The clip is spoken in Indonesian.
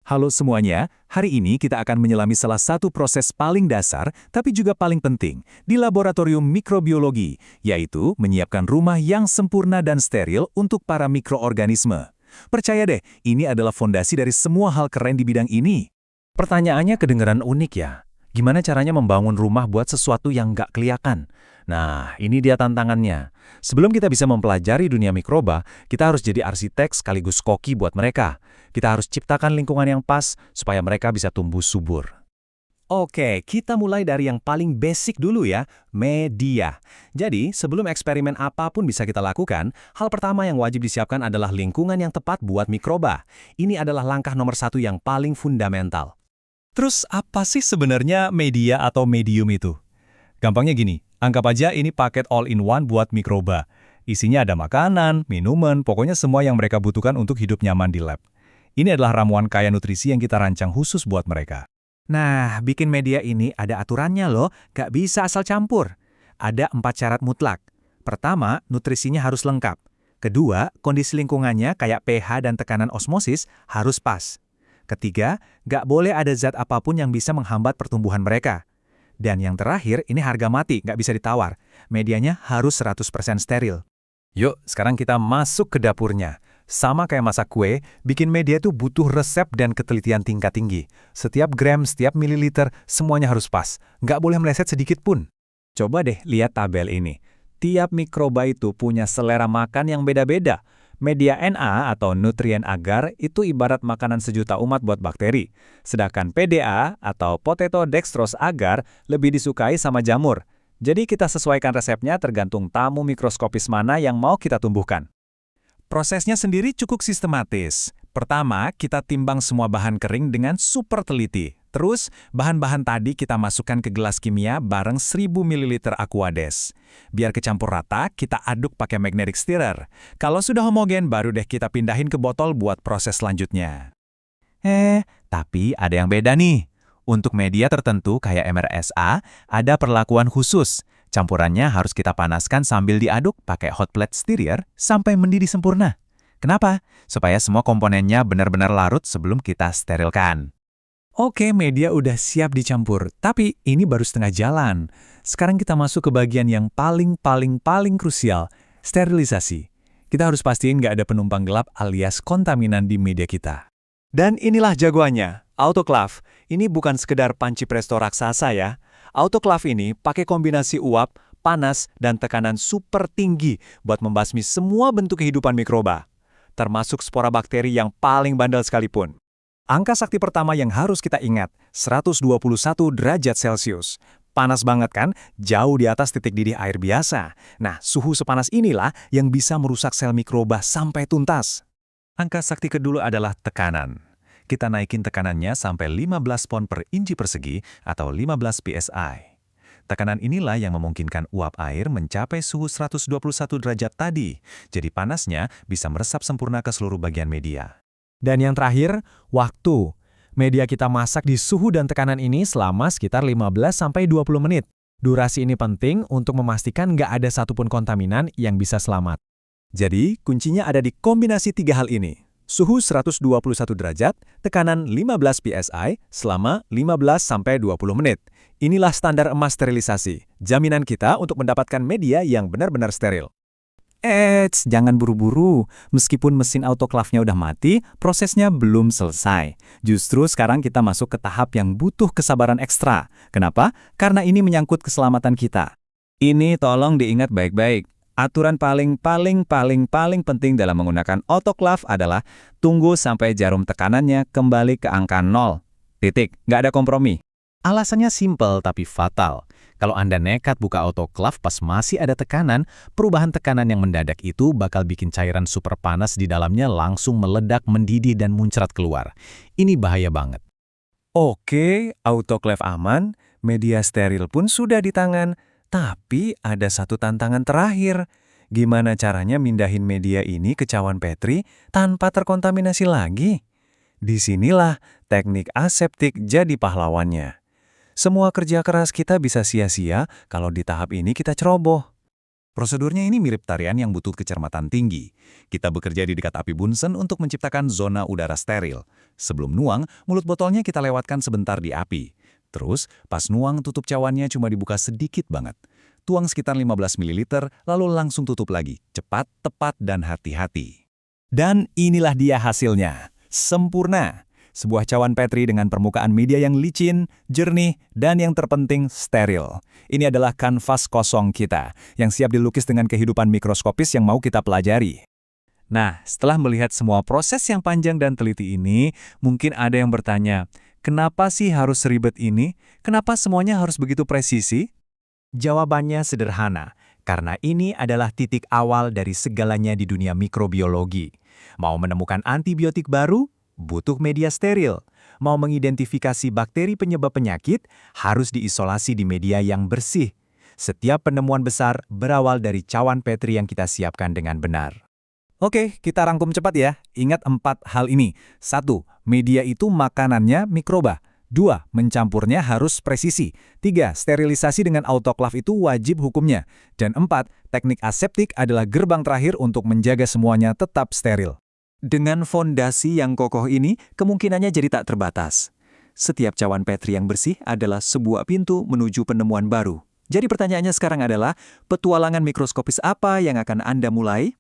Halo semuanya, hari ini kita akan menyelami salah satu proses paling dasar, tapi juga paling penting, di laboratorium mikrobiologi, yaitu menyiapkan rumah yang sempurna dan steril untuk para mikroorganisme. Percaya deh, ini adalah fondasi dari semua hal keren di bidang ini. Pertanyaannya kedengaran unik ya. Gimana caranya membangun rumah buat sesuatu yang nggak kelihatan? Nah, ini dia tantangannya. Sebelum kita bisa mempelajari dunia mikroba, kita harus jadi arsitek sekaligus koki buat mereka. Kita harus ciptakan lingkungan yang pas supaya mereka bisa tumbuh subur. Oke, kita mulai dari yang paling basic dulu ya, media. Jadi, sebelum eksperimen apapun bisa kita lakukan, hal pertama yang wajib disiapkan adalah lingkungan yang tepat buat mikroba. Ini adalah langkah nomor satu yang paling fundamental. Terus apa sih sebenarnya media atau medium itu? Gampangnya gini, anggap aja ini paket all-in-one buat mikroba. Isinya ada makanan, minuman, pokoknya semua yang mereka butuhkan untuk hidup nyaman di lab. Ini adalah ramuan kaya nutrisi yang kita rancang khusus buat mereka. Nah, bikin media ini ada aturannya loh, gak bisa asal campur. Ada 4 syarat mutlak. Pertama, nutrisinya harus lengkap. Kedua, kondisi lingkungannya kayak pH dan tekanan osmosis harus pas. Ketiga, gak boleh ada zat apapun yang bisa menghambat pertumbuhan mereka. Dan yang terakhir, ini harga mati, gak bisa ditawar. Medianya harus 100% steril. Yuk, sekarang kita masuk ke dapurnya. Sama kayak masak kue, bikin media itu butuh resep dan ketelitian tingkat tinggi. Setiap gram, setiap mililiter, semuanya harus pas. Nggak boleh meleset sedikit pun. Coba deh lihat tabel ini. Tiap mikroba itu punya selera makan yang beda-beda. Media Na atau nutrien agar itu ibarat makanan sejuta umat buat bakteri. Sedangkan PDA atau potato dextrose agar lebih disukai sama jamur. Jadi kita sesuaikan resepnya tergantung tamu mikroskopis mana yang mau kita tumbuhkan. Prosesnya sendiri cukup sistematis. Pertama, kita timbang semua bahan kering dengan super teliti. Terus, bahan-bahan tadi kita masukkan ke gelas kimia bareng 1000 ml Aquades. Biar kecampur rata, kita aduk pakai magnetic stirrer. Kalau sudah homogen, baru deh kita pindahin ke botol buat proses selanjutnya. Tapi ada yang beda nih. Untuk media tertentu kayak MRSA, ada perlakuan khusus. Campurannya harus kita panaskan sambil diaduk pakai hot plate stirrer sampai mendidih sempurna. Kenapa? Supaya semua komponennya benar-benar larut sebelum kita sterilkan. Oke, media udah siap dicampur, tapi ini baru setengah jalan. Sekarang kita masuk ke bagian yang paling krusial, sterilisasi. Kita harus pastiin nggak ada penumpang gelap alias kontaminan di media kita. Dan inilah jagoannya, autoclave. Ini bukan sekedar panci presto raksasa ya. Autoclave ini pakai kombinasi uap, panas, dan tekanan super tinggi buat membasmi semua bentuk kehidupan mikroba, termasuk spora bakteri yang paling bandel sekalipun. Angka sakti pertama yang harus kita ingat, 121 derajat Celcius. Panas banget kan? Jauh di atas titik didih air biasa. Nah, suhu sepanas inilah yang bisa merusak sel mikroba sampai tuntas. Angka sakti kedua adalah tekanan. Kita naikin tekanannya sampai 15 pon per inci persegi atau 15 psi. Tekanan inilah yang memungkinkan uap air mencapai suhu 121 derajat tadi. Jadi panasnya bisa meresap sempurna ke seluruh bagian media. Dan yang terakhir, waktu. Media kita masak di suhu dan tekanan ini selama sekitar 15-20 menit. Durasi ini penting untuk memastikan nggak ada satupun kontaminan yang bisa selamat. Jadi, kuncinya ada di kombinasi 3 hal ini. Suhu 121 derajat, tekanan 15 psi selama 15-20 menit. Inilah standar emas sterilisasi. Jaminan kita untuk mendapatkan media yang benar-benar steril. Jangan buru-buru. Meskipun mesin autoclave-nya udah mati, prosesnya belum selesai. Justru sekarang kita masuk ke tahap yang butuh kesabaran ekstra. Kenapa? Karena ini menyangkut keselamatan kita. Ini tolong diingat baik-baik. Aturan paling penting dalam menggunakan autoclave adalah tunggu sampai jarum tekanannya kembali ke angka 0. Titik, nggak ada kompromi. Alasannya simpel tapi fatal. Kalau Anda nekat buka autoclave pas masih ada tekanan, perubahan tekanan yang mendadak itu bakal bikin cairan super panas di dalamnya langsung meledak, mendidih, dan muncrat keluar. Ini bahaya banget. Oke, autoclave aman, media steril pun sudah di tangan, tapi ada satu tantangan terakhir. Gimana caranya mindahin media ini ke cawan Petri tanpa terkontaminasi lagi? Disinilah teknik aseptik jadi pahlawannya. Semua kerja keras kita bisa sia-sia kalau di tahap ini kita ceroboh. Prosedurnya ini mirip tarian yang butuh kecermatan tinggi. Kita bekerja di dekat api Bunsen untuk menciptakan zona udara steril. Sebelum nuang, mulut botolnya kita lewatkan sebentar di api. Terus, pas nuang tutup cawannya cuma dibuka sedikit banget. Tuang sekitar 15 ml, lalu langsung tutup lagi. Cepat, tepat, dan hati-hati. Dan inilah dia hasilnya. Sempurna. Sebuah cawan Petri dengan permukaan media yang licin, jernih, dan yang terpenting steril. Ini adalah kanvas kosong kita, yang siap dilukis dengan kehidupan mikroskopis yang mau kita pelajari. Nah, setelah melihat semua proses yang panjang dan teliti ini, mungkin ada yang bertanya, kenapa sih harus seribet ini? Kenapa semuanya harus begitu presisi? Jawabannya sederhana, karena ini adalah titik awal dari segalanya di dunia mikrobiologi. Mau menemukan antibiotik baru? Butuh media steril. Mau mengidentifikasi bakteri penyebab penyakit, harus diisolasi di media yang bersih. Setiap penemuan besar berawal dari cawan Petri yang kita siapkan dengan benar. Oke, kita rangkum cepat ya. Ingat 4 hal ini. 1. Media itu makanannya mikroba. 2. Mencampurnya harus presisi. 3. Sterilisasi dengan autoklav itu wajib hukumnya. Dan 4. Teknik aseptik adalah gerbang terakhir untuk menjaga semuanya tetap steril. Dengan fondasi yang kokoh ini, kemungkinannya jadi tak terbatas. Setiap cawan Petri yang bersih adalah sebuah pintu menuju penemuan baru. Jadi pertanyaannya sekarang adalah, petualangan mikroskopis apa yang akan Anda mulai?